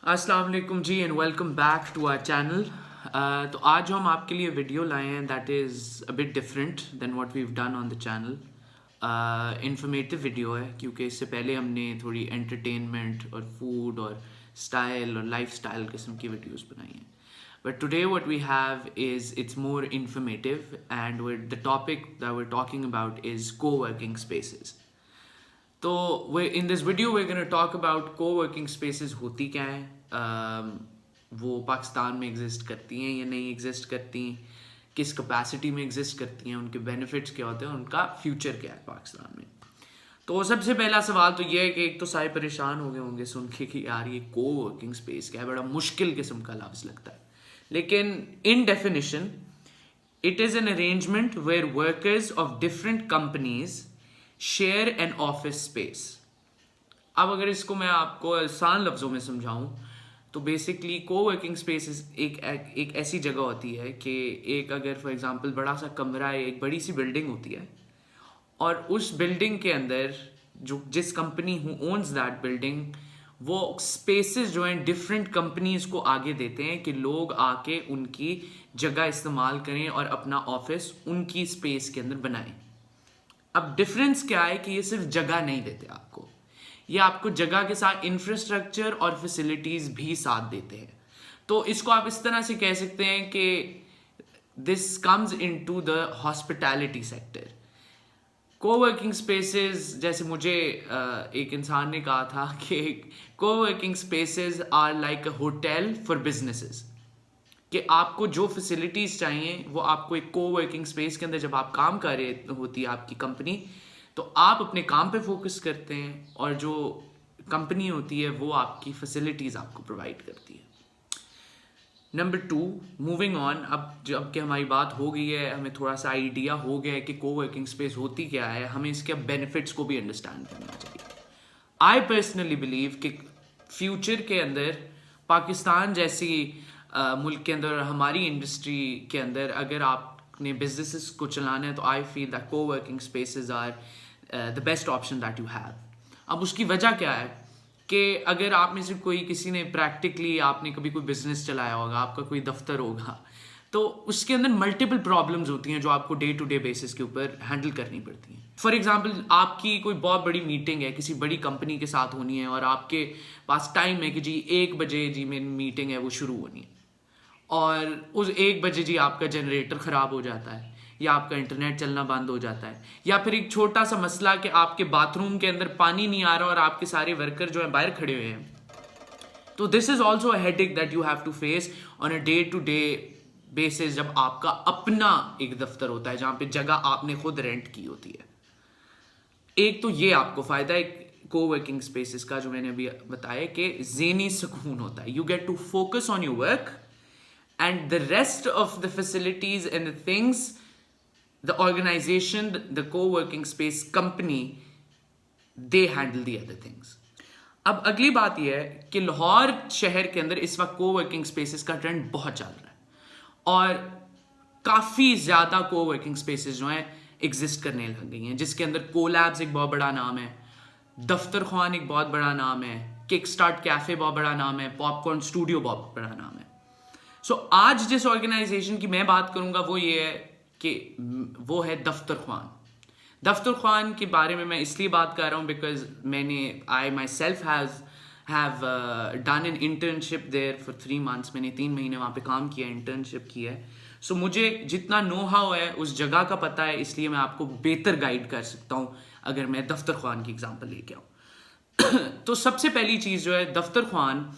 अस्सलाम वालेकुम जी and welcome back to our channel. तो आज हम आपके लिए वीडियो लाए हैं that is a bit different than what we have done on the channel. Informative video है क्योंकि इससे पहले हमने थोड़ी एंटरटेनमेंट और फूड और स्टाइल और लाइफ स्टाइल किस्म की वीडियोस बनाई हैं, but today what we have is it's more informative and the topic that we are talking about is coworking spaces. तो in this video we gonna talk about coworking spaces होती क्या हैं, वो पाकिस्तान में एग्जिस्ट करती हैं या नहीं एग्जिस्ट करती, किस कैपेसिटी में एग्जिस्ट करती हैं, उनके बेनिफिट्स क्या होते हैं, उनका फ्यूचर क्या है पाकिस्तान में। तो सबसे पहला सवाल तो ये है कि एक तो सारे परेशान हो गए होंगे सुन के कि यार ये कोवर्किंग स्पेस क्या है, बड़ा मुश्किल किस्म का लफ्ज़ लगता है। लेकिन इन definition it is an arrangement where workers of different companies share an office space. अब अगर इसको मैं आपको आसान लफ्ज़ों में समझाऊं तो बेसिकली कोवर्किंग स्पेस एक ऐसी जगह होती है कि एक अगर फॉर एग्जांपल बड़ा सा कमरा है, एक बड़ी सी बिल्डिंग होती है और उस बिल्डिंग के अंदर जो जिस company who owns that building वो स्पेसेस जो हैं डिफरेंट कंपनीज को आगे देते हैं कि लोग आके उनकी जगह इस्तेमाल करें और अपना ऑफिस उनकी स्पेस के अंदर बनाएं। अब डिफरेंस क्या है कि ये सिर्फ जगह नहीं देते आपको, ये आपको जगह के साथ इंफ्रास्ट्रक्चर और फैसिलिटीज़ भी साथ देते हैं। तो इसको आप इस तरह से कह सकते हैं कि this comes into the hospitality sector. Coworking spaces, जैसे मुझे एक इंसान ने कहा था कि coworking spaces are like a hotel for businesses, कि आपको जो फैसिलिटीज़ चाहिए वो आपको एक कोवर्किंग स्पेस के अंदर जब आप काम कर रहे होती है आपकी कंपनी, तो आप अपने काम पे फोकस करते हैं और जो कंपनी होती है वो आपकी फैसिलिटीज़ आपको प्रोवाइड करती है। नंबर 2, मूविंग ऑन, अब जब कि हमारी बात हो गई है, हमें थोड़ा सा आइडिया हो गया है कि कोवर्किंग स्पेस होती क्या है, हमें इसके बेनिफिट्स को भी अंडरस्टैंड करना चाहिए। आई पर्सनली बिलीव कि फ्यूचर के अंदर पाकिस्तान जैसी मुल्क के अंदर हमारी इंडस्ट्री के अंदर अगर आपने बिजनेसेस को चलाना है तो I feel that coworking spaces are the best option that you have. अब उसकी वजह क्या है कि अगर आप में से किसी ने प्रैक्टिकली आपने कभी कोई बिजनेस चलाया होगा, आपका कोई दफ्तर होगा, तो उसके अंदर मल्टीपल प्रॉब्लम्स होती हैं जो आपको डे टू डे बेसिस के ऊपर हैंडल करनी पड़ती हैं। फॉर एग्जांपल, आपकी कोई बहुत बड़ी मीटिंग है, किसी बड़ी कंपनी के साथ होनी है और आपके पास टाइम है कि जी 1 बजे जी मेरी मीटिंग है वो शुरू होनी है, और उस 1 बजे जी आपका जनरेटर ख़राब हो जाता है या आपका इंटरनेट चलना बंद हो जाता है, या फिर एक छोटा सा मसला कि आपके बाथरूम के अंदर पानी नहीं आ रहा और आपके सारे वर्कर जो है बाहर खड़े हुए हैं। तो this is also a headache that you have to face on a day to day basis जब आपका अपना एक दफ्तर होता है जहाँ पे जगह आपने खुद रेंट की होती है। एक तो ये आपको फ़ायदा है कोवर्किंग स्पेसेस का जो मैंने अभी बताया कि ज़हनी सुकून होता है, you get to focus on your work and the rest of the facilities and the things, the organization, the co-working space company, they handle the other things. अब अगली बात यह है कि लाहौर शहर के अंदर इस वक्त co-working spaces का ट्रेंड बहुत चल रहा है और काफ़ी ज़्यादा co-working spaces जो हैं एग्जिस्ट करने लग गई हैं, जिसके अंदर कोलैब्स एक बहुत बड़ा नाम है, दफ्तर खान एक बहुत बड़ा नाम है, किक स्टार्ट कैफ़े बहुत बड़ा नाम है, पॉपकॉर्न स्टूडियो बहुत बड़ा नाम है। सो आज जिस ऑर्गेनाइजेशन की मैं बात करूंगा वो ये है कि वो है दफ्तर खान। दफ्तर खान के बारे में मैं इसलिए बात कर रहा हूँ because I myself have done an internship there for 3 months। मैंने 3 महीने वहाँ पे काम किया, इंटर्नशिप किया है। सो मुझे जितना नो हाउ है उस जगह का पता है, इसलिए मैं आपको बेहतर गाइड कर सकता हूँ अगर मैं दफ्तर खान की एग्जाम्पल लेके आऊँ। तो सबसे पहली चीज़ जो है दफ्तर खान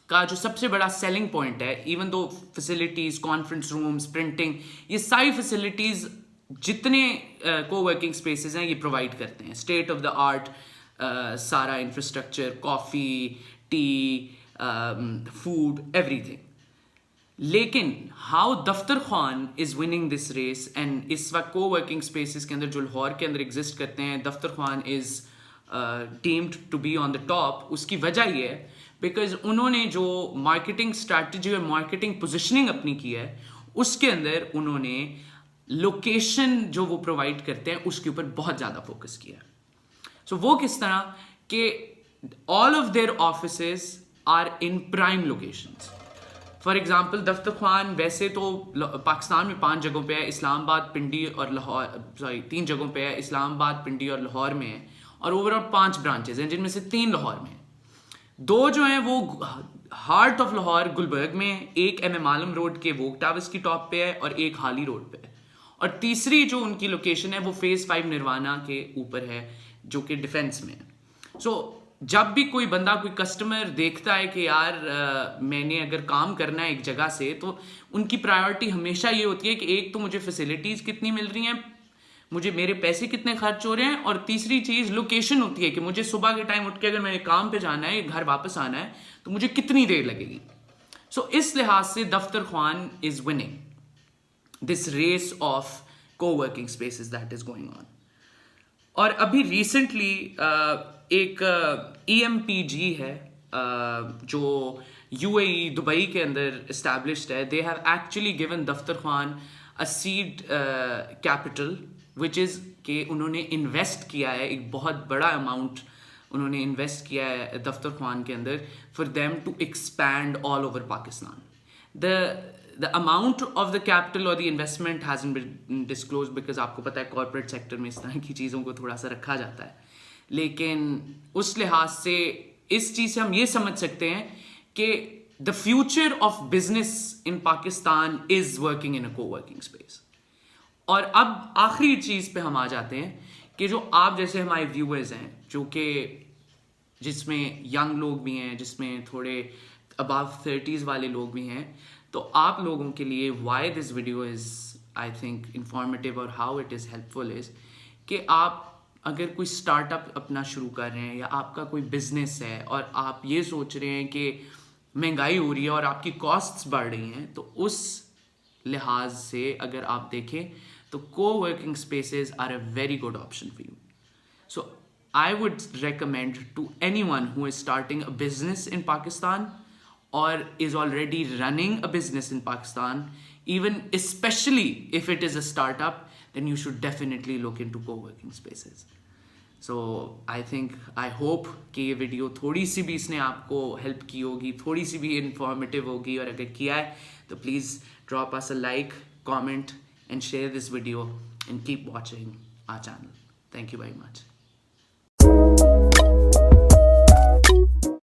का जो सबसे बड़ा सेलिंग पॉइंट है, even though facilities, conference rooms, printing, ये सारी फैसिलिटीज़ जितने कोवर्किंग स्पेसेस हैं ये प्रोवाइड करते हैं, स्टेट ऑफ द आर्ट सारा infrastructure, coffee, tea, food, everything. लेकिन how Daftarkhwan is winning this race, and इस वक्त कोवर्किंग स्पेसेस के अंदर जो लाहौर के अंदर एग्जिस्ट करते हैं, Daftarkhwan is deemed to be on the top. उसकी वजह ये है बिकॉज उन्होंने जो मार्केटिंग स्ट्रैटेजी और मार्केटिंग पोजिशनिंग अपनी की है उसके अंदर उन्होंने लोकेशन जो वो प्रोवाइड करते हैं उसके ऊपर बहुत ज़्यादा फोकस किया है। सो वो किस तरह कि all of their offices are in prime locations. For example दफ्तर खान वैसे तो पाकिस्तान में 5 जगहों पे है, इस्लामाबाद, पिंडी और लाहौर, 3 जगहों पे है, इस्लामाबाद, पिंडी और लाहौर में है, और ओवरऑल 5 ब्रांचेज हैं जिनमें से 3 लाहौर में हैं। 2 जो हैं वो हार्ट ऑफ लाहौर गुलबर्ग में, एक एम आलम रोड के वोक टावर्स की टॉप पे है और एक हाली रोड पे है, और तीसरी जो उनकी लोकेशन है वो फेज़ 5 निर्वाणा के ऊपर है जो कि डिफेंस में है। सो जब भी कोई बंदा, कोई कस्टमर देखता है कि यार मैंने अगर काम करना है एक जगह से, तो उनकी प्रायोरिटी हमेशा ये होती है कि एक तो मुझे फैसिलिटीज़ कितनी मिल रही हैं, मुझे मेरे पैसे कितने खर्च हो रहे हैं, और तीसरी चीज़ लोकेशन होती है कि मुझे सुबह के टाइम उठ के अगर मैंने काम पे जाना है, घर वापस आना है, तो मुझे कितनी देर लगेगी। सो इस लिहाज से Daftarkhwan is winning this race of co-working spaces that is going on. और अभी रिसेंटली एक EMPG है जो UAE दुबई के अंदर इस्टेब्लिश्ड है. दे हैव एक्चुअली गिवन दफ्तर Khan a seed capital which is कि उन्होंने इन्वेस्ट किया है, एक बहुत बड़ा अमाउंट उन्होंने इन्वेस्ट किया है दफ्तर खान के अंदर for them to expand all over Pakistan. The amount of the capital or the investment hasn't been disclosed because आपको पता है कॉर्पोरेट सेक्टर में इस तरह की चीज़ों को थोड़ा सा रखा जाता है, लेकिन उस लिहाज से इस चीज़ से हम ये समझ सकते हैं कि the future of business in Pakistan is working in a co-working space. और अब आखिरी चीज़ पे हम आ जाते हैं कि जो आप जैसे हमारे व्यूअर्स हैं, जो कि जिसमें यंग लोग भी हैं, जिसमें थोड़े अबव 30s वाले लोग भी हैं, तो आप लोगों के लिए why this video is I think informative और how it is helpful is कि आप अगर कोई स्टार्टअप अपना शुरू कर रहे हैं या आपका कोई बिजनेस है और आप ये सोच रहे हैं कि महंगाई हो रही है और आपकी कॉस्ट्स बढ़ रही हैं, तो उस लिहाज से अगर आप देखें तो co-working spaces are a very good option for you. So I would recommend to anyone who is starting a business in Pakistan or is already running a business in Pakistan, even especially if it is a startup, then you should definitely look into co-working spaces. So I hope कि ये video थोड़ी सी भी इसने आपको help की होगी, थोड़ी सी भी इंफॉर्मेटिव होगी, और अगर किया है तो please drop us a like, comment and share this video and keep watching our channel. Thank you very much.